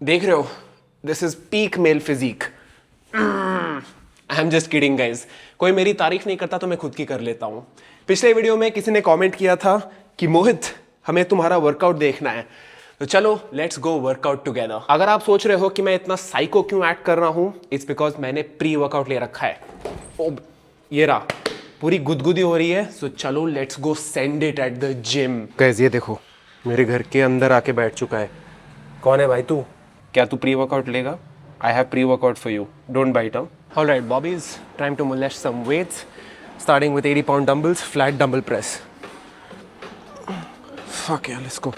देख रहे हो, this is peak male physique. I am just kidding guys. कोई मेरी तारीफ नहीं करता तो मैं खुद की कर लेता हूँ। पिछले वीडियो में किसी ने कमेंट किया था कि मोहित हमें तुम्हारा वर्कआउट देखना है, तो चलो लेट्स गो वर्कआउट टुगेदर। अगर आप सोच रहे हो कि मैं इतना साइको क्यों एक्ट कर रहा हूँ, इट्स बिकॉज मैंने प्री वर्कआउट ले रखा है। ओ, ये रहा, पूरी गुदगुदी हो रही है। सो चलो let's go send it at the gym. Guys ये देखो, मेरे घर के अंदर आके बैठ चुका है। कौन है भाई तू? क्या तू प्री वर्कआउट लेगा? I have pre workout for you, don't bite out. Alright bobbies, time to molest some weights, starting with 80-pound dumbbells, flat dumbbell press. Fuck yeah, let's go.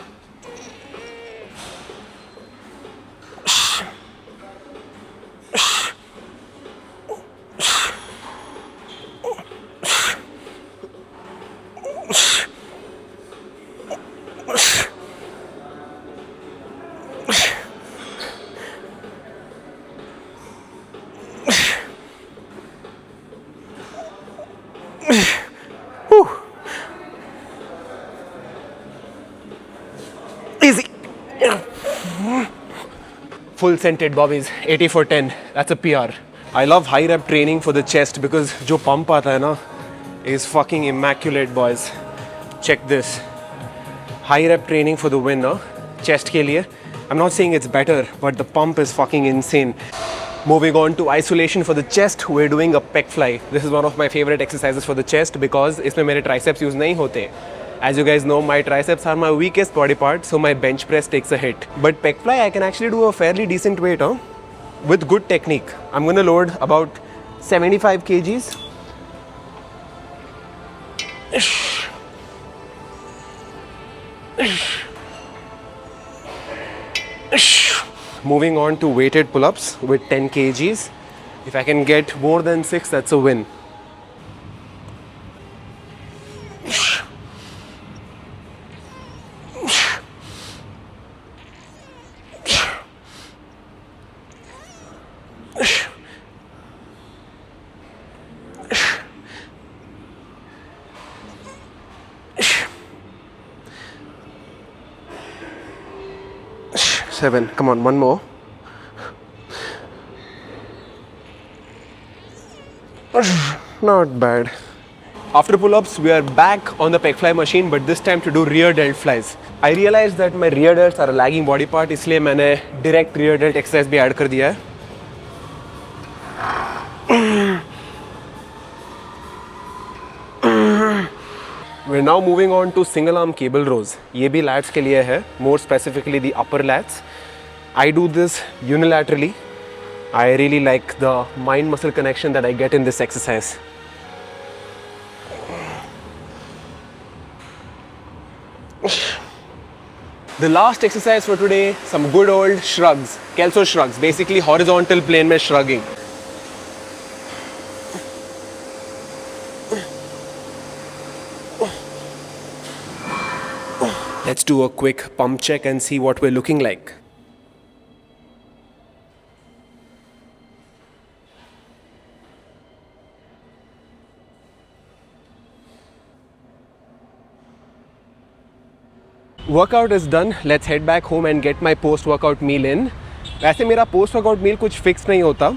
Easy. Full scented bobbies, 80 for 10. That's a PR. I love high rep training for the chest because जो pump आता है ना is fucking immaculate boys. Check this. High rep training for the win, chest के लिए. I'm not saying it's better, but the pump is fucking insane. Moving on to isolation for the chest, we're doing a pec fly. This is one of my favorite exercises for the chest because इसमें मेरे triceps use नहीं होते. As you guys know, my triceps are my weakest body part, so my bench press takes a hit. But pec fly, I can actually do a fairly decent weight, with good technique. I'm gonna load about 75 kgs. Moving on to weighted pull-ups with 10 kgs. If I can get more than 6, that's a win. Seven. Come on, one more. Not bad. After pull-ups, we are back on the pec fly machine, but this time to do rear delt flies. I realized that my rear delts are a lagging body part, इसलिए मैंने direct rear delt exercise भी add कर दिया है. We're now moving on to single arm cable rows. ये भी lats के लिए है, more specifically the upper lats. I do this unilaterally. I really like the mind muscle connection that I get in this exercise. The last exercise for today, some good old shrugs, Kelso shrugs, basically horizontal plane में shrugging. Let's do a quick pump check and see what we're looking like. Workout is done. Let's head back home and get my post-workout meal in. वैसे मेरा post-workout meal कुछ fixed नहीं होता.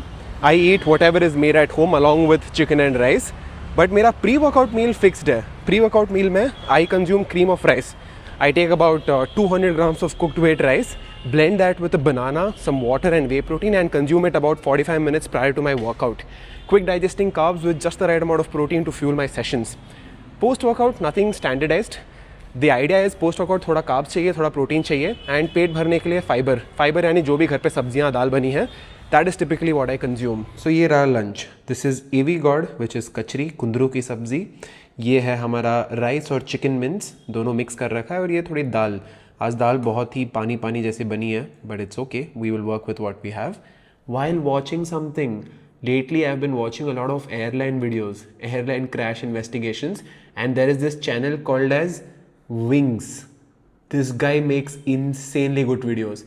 I eat whatever is made at home along with chicken and rice. But मेरा pre-workout meal fixed है. Pre-workout meal में I consume cream of rice. I take about 200 grams of cooked weight rice, blend that with a banana, some water and whey protein and consume it about 45 minutes prior to my workout. Quick digesting carbs with just the right amount of protein to fuel my sessions. Post-workout, nothing standardized. The idea is post-workout थोड़ा carbs चाहिए, थोड़ा protein चाहिए and पेट भरने के लिए fibre यानी जो भी घर पे सब्जियां दाल बनी है, that is typically what I consume. So ये रहा lunch. This is ivy gourd which is kachri, कुंदरू की सब्जी. ये है हमारा राइस और चिकन मिन्स, दोनों मिक्स कर रखा है. और ये थोड़ी दाल. आज दाल बहुत ही पानी पानी जैसी बनी है, but it's okay, we will work with what we have. While watching something, lately I've been watching a lot of airline videos, airline crash investigations, and there is this channel called as Wings. This guy makes insanely good videos.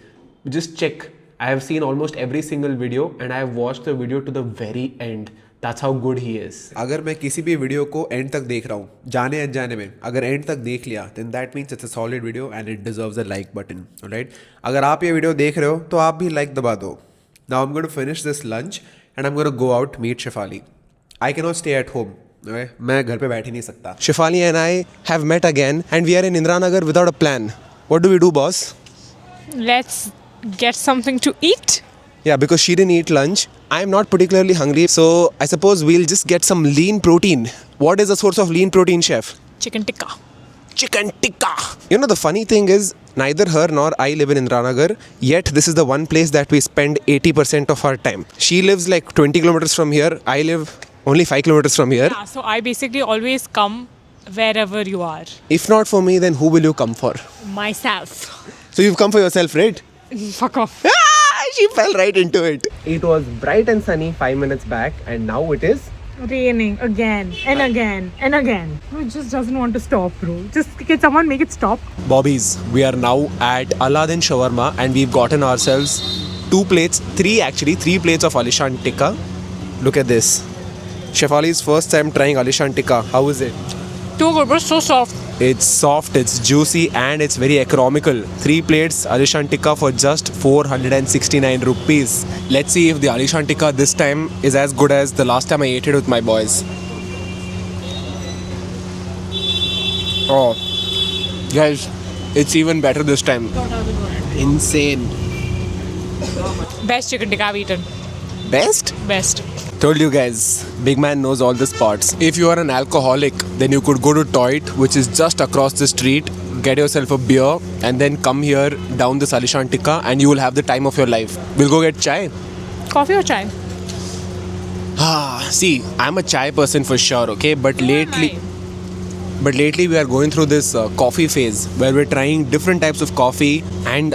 Just check. I have seen almost every single video and I have watched the video to the very end. That's how good he is. अगर मैं किसी भी video को and तक देख रहा हूँ, जाने अनजाने में, अगर एंड तक देख लिया, then that means it's a solid video and it deserves a like button, alright? अगर आप ये वीडियो देख रहे हो, तो आप भी like दबा दो. Now I'm going to finish this lunch and I'm going to go out meet Shefali. I cannot stay at home. Okay? मैं घर पे बैठ ही नहीं सकता. Shefali and I have met again and we are in Indiranagar without a plan. What do we do, boss? Let's get something to eat. Yeah, because she didn't eat lunch. I'm not particularly hungry, so I suppose we'll just get some lean protein. What is the source of lean protein, chef? Chicken tikka. Chicken tikka. You know, the funny thing is, neither her nor I live in Indiranagar, yet this is the one place that we spend 80% of our time. She lives like 20 kilometers from here. I live only 5 kilometers from here. Yeah, so I basically always come wherever you are. If not for me, then who will you come for? Myself. So you've come for yourself, right? Fuck off. She fell right into it. It was bright and sunny 5 minutes back, and now it is Raining again and again and again. It just doesn't want to stop, bro. Just can someone make it stop? Bobby's. We are now at Aladdin Shawarma and we've gotten ourselves 3 plates of Alishan Tikka. Look at this. Shefali's first time trying Alishan Tikka. How is it? Too good, bro. So soft. It's soft, it's juicy and it's very economical. 3 plates Alishan Tikka for just 469 rupees. Let's see if the Alishan Tikka this time is as good as the last time I ate it with my boys. Oh, guys, it's even better this time. Insane. Best chicken tikka I've eaten. Best? Best. Told you guys, big man knows all the spots. If you are an alcoholic, then you could go to Toit, which is just across the street, get yourself a beer, and then come here down this Alishan Tikka, and you will have the time of your life. We'll go get chai. Coffee or chai? See, I'm a chai person for sure, okay? But lately we are going through this coffee phase where we're trying different types of coffee, and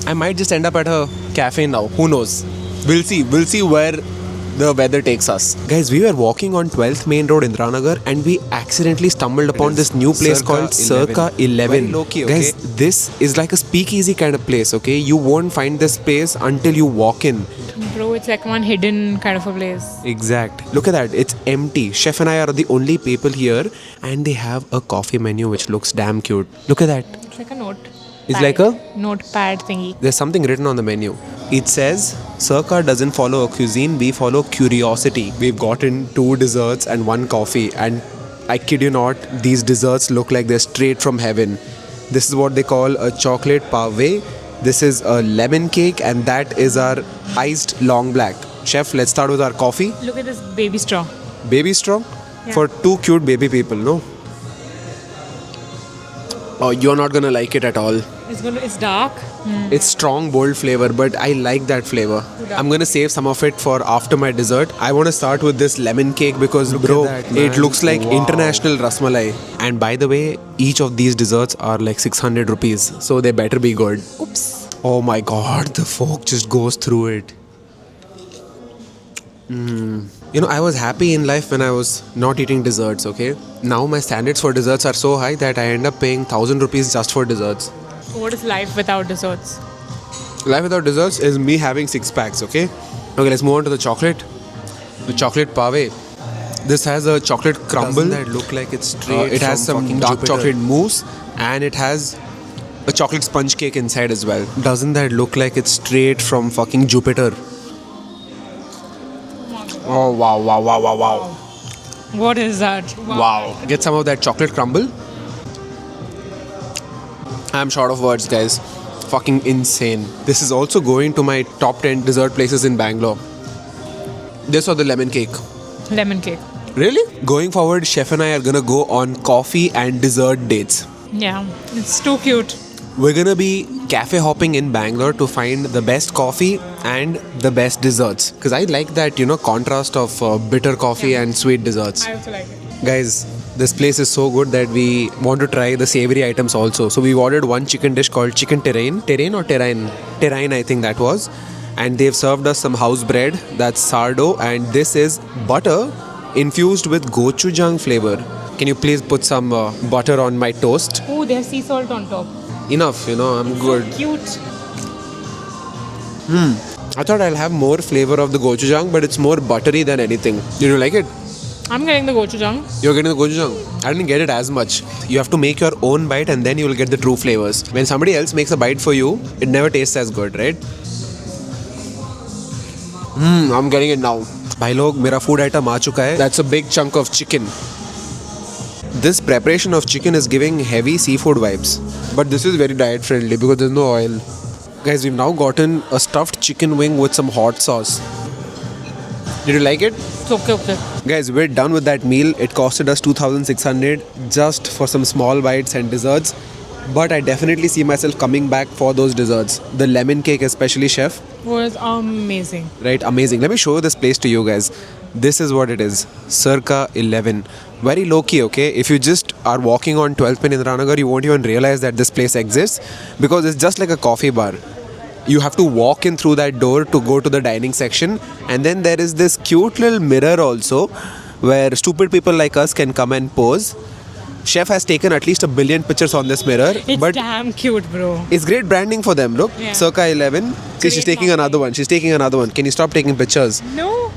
I might just end up at a cafe now. Who knows? We'll see. We'll see where the weather takes us. Guys, we were walking on 12th Main Road in Indiranagar and we accidentally stumbled upon this new place called Circa 11. Low-key, okay? Guys, this is like a speakeasy kind of place, okay? You won't find this place until you walk in. Bro, it's like one hidden kind of a place. Exact. Look at that. It's empty. Chef and I are the only people here and they have a coffee menu which looks damn cute. Look at that. It's like a note. It's like a notepad thingy. There's something written on the menu. It says, Circa doesn't follow a cuisine, we follow curiosity. We've gotten 2 desserts and 1 coffee, and I kid you not, these desserts look like they're straight from heaven. This is what they call a chocolate pave. This is a lemon cake, and that is our iced long black. Chef, let's start with our coffee. Look at this baby straw. Baby straw? Yeah. For 2 cute baby people, no? Oh, you're not gonna like it at all. It's dark. It's strong, bold flavor, but I like that flavor. I'm gonna save some of it for after my dessert. I want to start with this lemon cake because, bro, it looks like international rasmalai. And by the way, each of these desserts are like 600 rupees, so they better be good. Oops. Oh my god, the fork just goes through it. You know, I was happy in life when I was not eating desserts, okay? Now my standards for desserts are so high that I end up paying 1,000 rupees just for desserts. What is life without desserts? Life without desserts is me having 6 packs, okay? Okay, let's move on to the chocolate. The chocolate pave. This has a chocolate crumble. Doesn't that look like it's straight It has from some fucking dark Jupiter? chocolate mousse and it has a chocolate sponge cake inside as well. Doesn't that look like it's straight from fucking Jupiter? Oh, wow, wow, wow, wow, wow. What is that? Wow. Get some of that chocolate crumble. I'm short of words, guys. Fucking insane. This is also going to my top 10 dessert places in Bangalore. This or the lemon cake. Lemon cake. Really? Going forward, Chef and I are gonna go on coffee and dessert dates. Yeah, it's too cute. We're gonna be cafe hopping in Bangalore to find the best coffee and the best desserts. Because I like that, you know, contrast of bitter coffee and sweet desserts. I also like it. Guys, this place is so good that we want to try the savory items also. So we ordered one chicken dish called chicken terrine. Terrine or terrine? Terrine, I think that was. And they've served us some house bread, that's sourdough, and this is butter infused with gochujang flavor. Can you please put some butter on my toast? Oh, there's sea salt on top. Enough, you know, I'm good. Cute. I thought I'll have more flavor of the gochujang, but it's more buttery than anything. Did you like it? I'm getting the gochujang. You're getting the gochujang. I didn't get it as much. You have to make your own bite and then you will get the true flavors. When somebody else makes a bite for you, it never tastes as good, right? I'm getting it now. भाई लोग मेरा food item आ चुका है. That's a big chunk of chicken. This preparation of chicken is giving heavy seafood vibes. But this is very diet friendly because there's no oil. Guys, we've now gotten a stuffed chicken wing with some hot sauce. Did you like it? It's okay. Guys, we're done with that meal. It costed us 2,600 just for some small bites and desserts. But I definitely see myself coming back for those desserts. The lemon cake especially, chef. Was amazing. Right, amazing. Let me show this place to you guys. This is what it is. Circa 11. Very low-key, okay? If you just are walking on 12th Pin Indiranagar, you won't even realize that this place exists because it's just like a coffee bar. You have to walk in through that door to go to the dining section, and then there is this cute little mirror also where stupid people like us can come and pose. Chef has taken at least 1 billion pictures on this mirror, It's but damn cute, bro. it's great branding for them. Look, Yeah. Circa 11. See, she's Great taking another one. She's taking another one. Can you stop taking pictures? No.